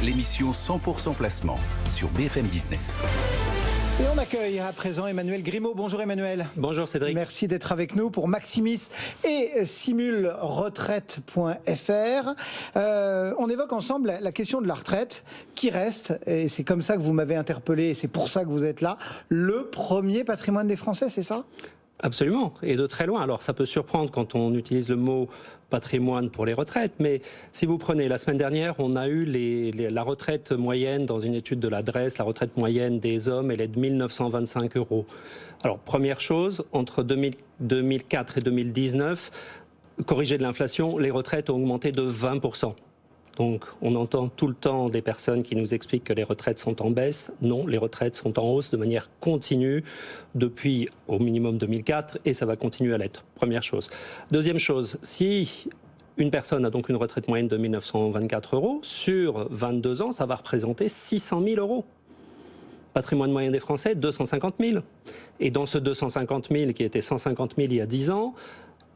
l'émission 100% placement sur BFM Business. Et on accueille à présent Emmanuel Grimaud. Bonjour Emmanuel. Bonjour Cédric. Merci d'être avec nous pour Maximis et simulretraite.fr. On évoque ensemble la question de la retraite qui reste, et c'est comme ça que vous m'avez interpellé, et c'est pour ça que vous êtes là, le premier patrimoine des Français, c'est ça ? Absolument, et de très loin. Alors ça peut surprendre quand on utilise le mot patrimoine pour les retraites, mais si vous prenez, la semaine dernière, on a eu la retraite moyenne dans une étude de l'adresse, la retraite moyenne des hommes, elle est de 1 925 €. Alors première chose, entre 2004 et 2019, corrigé de l'inflation, les retraites ont augmenté de 20%. Donc on entend tout le temps des personnes qui nous expliquent que les retraites sont en baisse. Non, les retraites sont en hausse de manière continue depuis au minimum 2004 et ça va continuer à l'être. Première chose. Deuxième chose, si une personne a donc une retraite moyenne de 1 924 €, sur 22 ans, ça va représenter 600 000 €. Patrimoine moyen des Français, 250 000. Et dans ce 250 000 qui était 150 000 il y a 10 ans,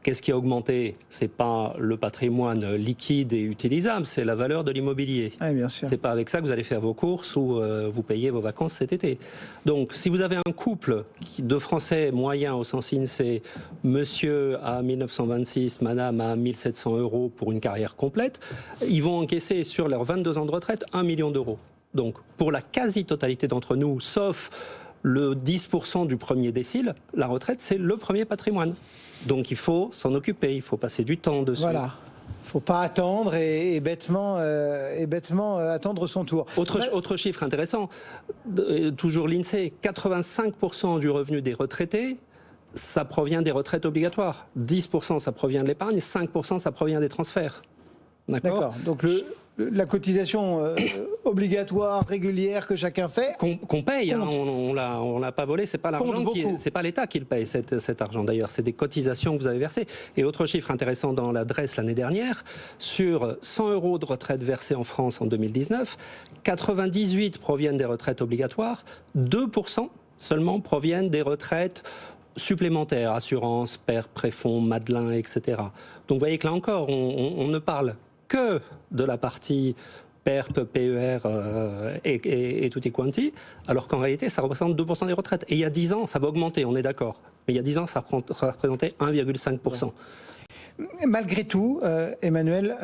qu'est-ce qui a augmenté ? Ce n'est pas le patrimoine liquide et utilisable, c'est la valeur de l'immobilier. Oui, bien sûr. Ce n'est pas avec ça que vous allez faire vos courses ou vous payez vos vacances cet été. Donc, si vous avez un couple de Français moyens au sens INSEE, monsieur à 1926, madame à 1 700 € pour une carrière complète, ils vont encaisser sur leurs 22 ans de retraite 1 million d'euros. Donc, pour la quasi-totalité d'entre nous, sauf le 10% du premier décile, la retraite, c'est le premier patrimoine. Donc il faut s'en occuper, il faut passer du temps dessus. Voilà. Il ne faut pas attendre et bêtement attendre son tour. Autre chiffre intéressant, toujours l'INSEE, 85% du revenu des retraités, ça provient des retraites obligatoires. 10% ça provient de l'épargne, 5% ça provient des transferts. D'accord. Donc la cotisation obligatoire, régulière que chacun fait... Qu'on paye, hein, on l'a pas volé, c'est pas l'argent, c'est pas l'État qui le paye cet argent d'ailleurs, c'est des cotisations que vous avez versées. Et autre chiffre intéressant dans l'adresse l'année dernière, sur 100 € de retraite versée en France en 2019, 98 proviennent des retraites obligatoires, 2% seulement proviennent des retraites supplémentaires, assurance, PER, préfonds, Madelin, etc. Donc vous voyez que là encore, on ne parle que de la partie PERP, PER et tutti quanti, alors qu'en réalité, ça représente 2% des retraites. Et il y a 10 ans, ça va augmenter, on est d'accord. Mais il y a 10 ans, ça représentait 1,5%. Ouais. Malgré tout, Emmanuel,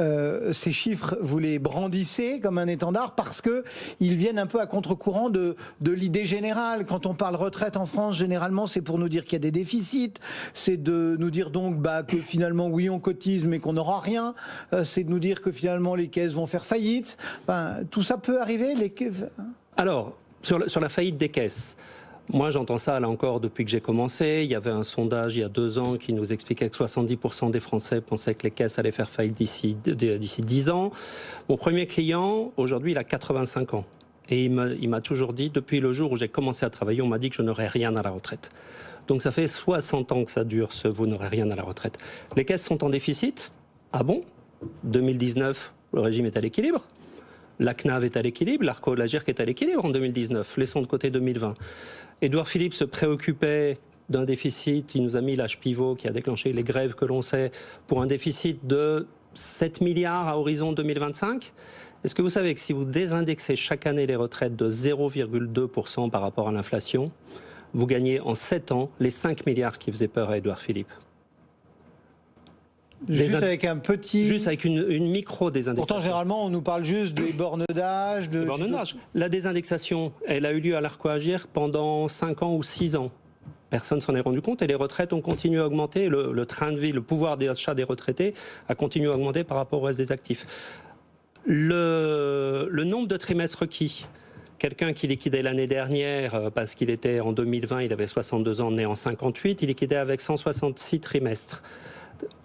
ces chiffres, vous les brandissez comme un étendard parce qu'ils viennent un peu à contre-courant de l'idée générale. Quand on parle retraite en France, généralement, c'est pour nous dire qu'il y a des déficits, c'est de nous dire donc que finalement, oui, on cotise, mais qu'on n'aura rien. C'est de nous dire que finalement, les caisses vont faire faillite. Tout ça peut arriver Alors, sur la faillite des caisses, moi, j'entends ça, là encore, depuis que j'ai commencé. Il y avait un sondage il y a 2 ans qui nous expliquait que 70% des Français pensaient que les caisses allaient faire faillite d'ici 10 ans. Mon premier client, aujourd'hui, il a 85 ans. Et il m'a toujours dit, depuis le jour où j'ai commencé à travailler, on m'a dit que je n'aurais rien à la retraite. Donc ça fait 60 ans que ça dure, vous n'aurez rien à la retraite. Les caisses sont en déficit. Ah bon ? 2019, le régime est à l'équilibre. La CNAV est à l'équilibre, l'ARCO de la GIRC est à l'équilibre en 2019. Laissons de côté 2020. Édouard Philippe se préoccupait d'un déficit, il nous a mis l'âge pivot qui a déclenché les grèves que l'on sait, pour un déficit de 7 milliards à horizon 2025. Est-ce que vous savez que si vous désindexez chaque année les retraites de 0,2% par rapport à l'inflation, vous gagnez en 7 ans les 5 milliards qui faisaient peur à Édouard Philippe ? Juste avec un petit... Juste avec une micro-désindexation. Pourtant, généralement, on nous parle juste des bornes d'âge. La désindexation, elle a eu lieu à l'ARCO-Agir pendant 5 ans ou 6 ans. Personne ne s'en est rendu compte et les retraites ont continué à augmenter. Le train de vie, le pouvoir d'achat des retraités a continué à augmenter par rapport au reste des actifs. Le nombre de trimestres requis. Quelqu'un qui liquidait l'année dernière, parce qu'il était en 2020, il avait 62 ans, né en 58, il liquidait avec 166 trimestres.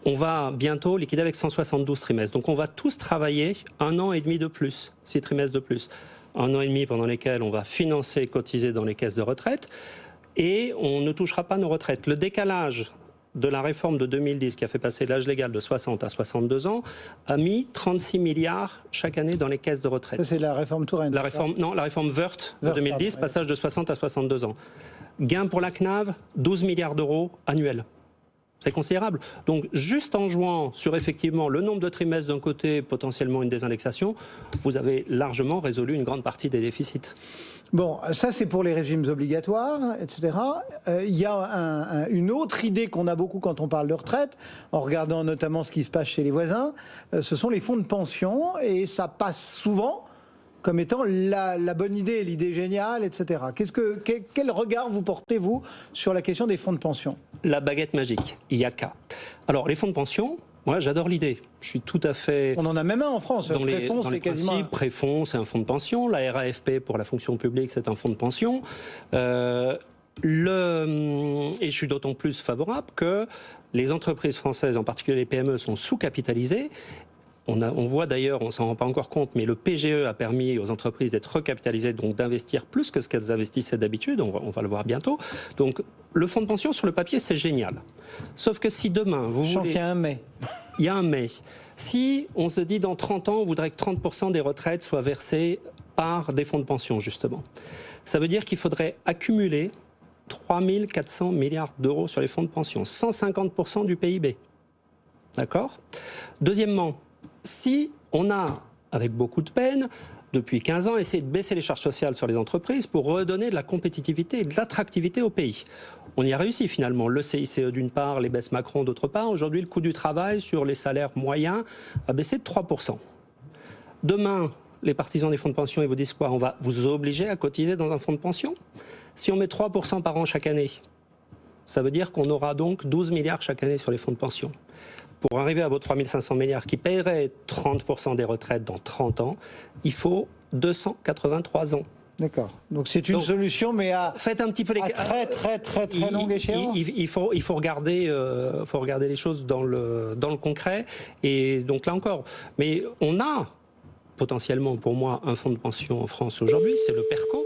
On va bientôt liquider avec 172 trimestres. Donc on va tous travailler 1 an et demi de plus, 6 trimestres de plus. 1 an et demi pendant lesquels on va financer, cotiser dans les caisses de retraite et on ne touchera pas nos retraites. Le décalage de la réforme de 2010 qui a fait passer l'âge légal de 60 à 62 ans a mis 36 milliards chaque année dans les caisses de retraite. Ça c'est la réforme Touraine. La réforme Woerth de 2010, passage de 60 à 62 ans. Gain pour la CNAV, 12 milliards d'euros annuels. C'est considérable. Donc, juste en jouant sur effectivement le nombre de trimestres d'un côté, potentiellement une désindexation, vous avez largement résolu une grande partie des déficits. Bon, ça c'est pour les régimes obligatoires, etc. Il y a une autre idée qu'on a beaucoup quand on parle de retraite, en regardant notamment ce qui se passe chez les voisins, ce sont les fonds de pension, et ça passe souvent comme étant la bonne idée, l'idée géniale, etc. Quel regard vous portez-vous sur la question des fonds de pension ? La baguette magique, il n'y a qu'à. Alors, les fonds de pension, moi j'adore l'idée. Je suis tout à fait... On en a même un en France. Préfonds, c'est quasiment... Préfonds, c'est un fonds de pension. La RAFP pour la fonction publique, c'est un fonds de pension. Et je suis d'autant plus favorable que les entreprises françaises, en particulier les PME, sont sous-capitalisées. On voit d'ailleurs, on ne s'en rend pas encore compte, mais le PGE a permis aux entreprises d'être recapitalisées, donc d'investir plus que ce qu'elles investissaient d'habitude, on va le voir bientôt. Donc le fonds de pension sur le papier, c'est génial. Sauf que si demain, vous voulez... Je sens qu'il y a un mais. Il y a un mais. Si on se dit dans 30 ans, on voudrait que 30% des retraites soient versées par des fonds de pension, justement. Ça veut dire qu'il faudrait accumuler 3 400 milliards d'euros sur les fonds de pension, 150% du PIB. D'accord ? Deuxièmement, si on a, avec beaucoup de peine, depuis 15 ans, essayé de baisser les charges sociales sur les entreprises pour redonner de la compétitivité et de l'attractivité au pays. On y a réussi finalement. Le CICE d'une part, les baisses Macron d'autre part. Aujourd'hui, le coût du travail sur les salaires moyens a baissé de 3%. Demain, les partisans des fonds de pension, ils vous disent quoi ? On va vous obliger à cotiser dans un fonds de pension ? Si on met 3% par an chaque année, ça veut dire qu'on aura donc 12 milliards chaque année sur les fonds de pension. Pour arriver à vos 3 500 milliards qui paieraient 30% des retraites dans 30 ans, il faut 283 ans. D'accord. Donc c'est une solution, mais faites un petit peu très longue échéance. Il faut regarder les choses dans le concret. Et donc là encore, mais on a potentiellement pour moi un fonds de pension en France aujourd'hui, c'est le PERCO.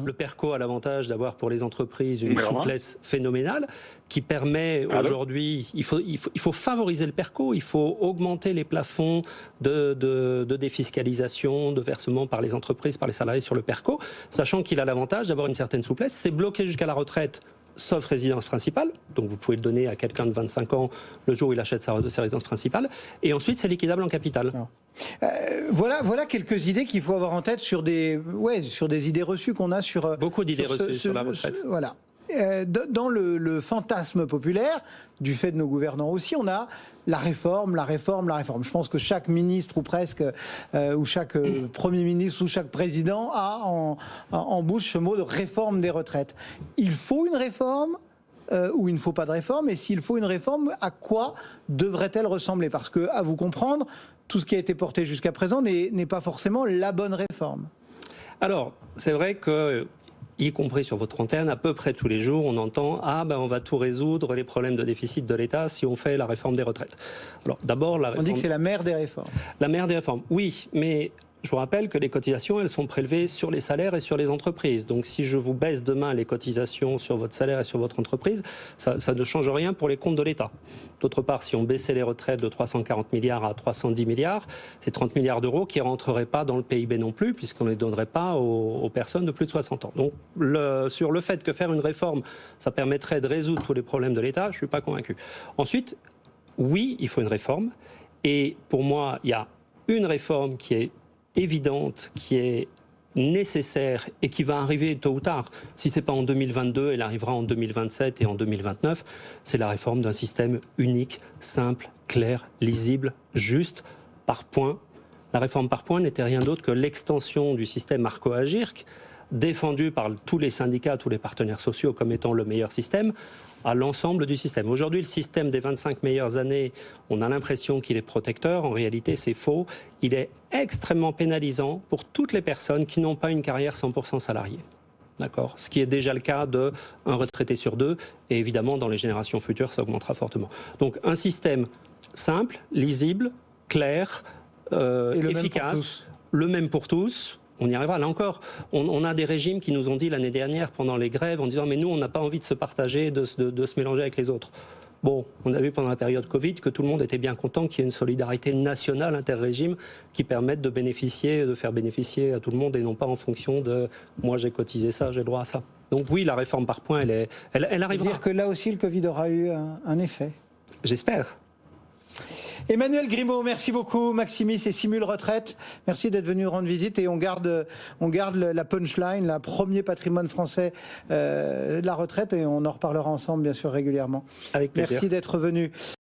Le PERCO a l'avantage d'avoir pour les entreprises une souplesse phénoménale qui permet aujourd'hui, il faut favoriser le PERCO, il faut augmenter les plafonds de défiscalisation, de versement par les entreprises, par les salariés sur le PERCO, sachant qu'il a l'avantage d'avoir une certaine souplesse. C'est bloqué jusqu'à la retraite, sauf résidence principale, donc vous pouvez le donner à quelqu'un de 25 ans le jour où il achète sa résidence principale, et ensuite c'est liquidable en capital. Voilà quelques idées qu'il faut avoir en tête sur des idées reçues qu'on a sur... Beaucoup d'idées reçues sur la retraite. Voilà. Dans le fantasme populaire, du fait de nos gouvernants aussi, on a la réforme. Je pense que chaque ministre ou presque, ou chaque Premier ministre ou chaque président a en bouche ce mot de réforme des retraites. Il faut une réforme ou il ne faut pas de réforme, et s'il faut une réforme, à quoi devrait-elle ressembler ? Parce que, à vous comprendre, tout ce qui a été porté jusqu'à présent n'est pas forcément la bonne réforme. Alors, c'est vrai que, y compris sur votre antenne, à peu près tous les jours, on entend « Ah, on va tout résoudre, les problèmes de déficit de l'État, si on fait la réforme des retraites ». Alors, d'abord, la réforme... On dit que c'est la mère des réformes. La mère des réformes, oui, mais... Je vous rappelle que les cotisations, elles sont prélevées sur les salaires et sur les entreprises. Donc si je vous baisse demain les cotisations sur votre salaire et sur votre entreprise, ça ne change rien pour les comptes de l'État. D'autre part, si on baissait les retraites de 340 milliards à 310 milliards, c'est 30 milliards d'euros qui ne rentreraient pas dans le PIB non plus, puisqu'on ne les donnerait pas aux personnes de plus de 60 ans. Donc sur le fait que faire une réforme, ça permettrait de résoudre tous les problèmes de l'État, je ne suis pas convaincu. Ensuite, oui, il faut une réforme. Et pour moi, il y a une réforme qui est évidente, qui est nécessaire et qui va arriver tôt ou tard. Si ce n'est pas en 2022, elle arrivera en 2027 et en 2029. C'est la réforme d'un système unique, simple, clair, lisible, juste, par points. La réforme par points n'était rien d'autre que l'extension du système Arco-Agirc, défendu par tous les syndicats, tous les partenaires sociaux comme étant le meilleur système, à l'ensemble du système. Aujourd'hui, le système des 25 meilleures années, on a l'impression qu'il est protecteur. En réalité, c'est faux. Il est extrêmement pénalisant pour toutes les personnes qui n'ont pas une carrière 100% salariée. D'accord ? Ce qui est déjà le cas d'un retraité sur deux. Et évidemment, dans les générations futures, ça augmentera fortement. Donc, un système simple, lisible, clair, efficace, le même pour tous. On y arrivera. Là encore, on a des régimes qui nous ont dit l'année dernière, pendant les grèves, en disant « mais nous, on n'a pas envie de se partager, de se mélanger avec les autres ». Bon, on a vu pendant la période Covid que tout le monde était bien content qu'il y ait une solidarité nationale inter-régime qui permette de faire bénéficier à tout le monde et non pas en fonction de « moi, j'ai cotisé ça, j'ai le droit à ça ». Donc oui, la réforme par points, elle arrivera. Dire que là aussi, le Covid aura eu un effet. J'espère. Emmanuel Grimaud, merci beaucoup. Maximis et Simul Retraite, merci d'être venu rendre visite et on garde la punchline, le premier patrimoine français de la retraite et on en reparlera ensemble bien sûr régulièrement. Avec plaisir. Merci d'être venu.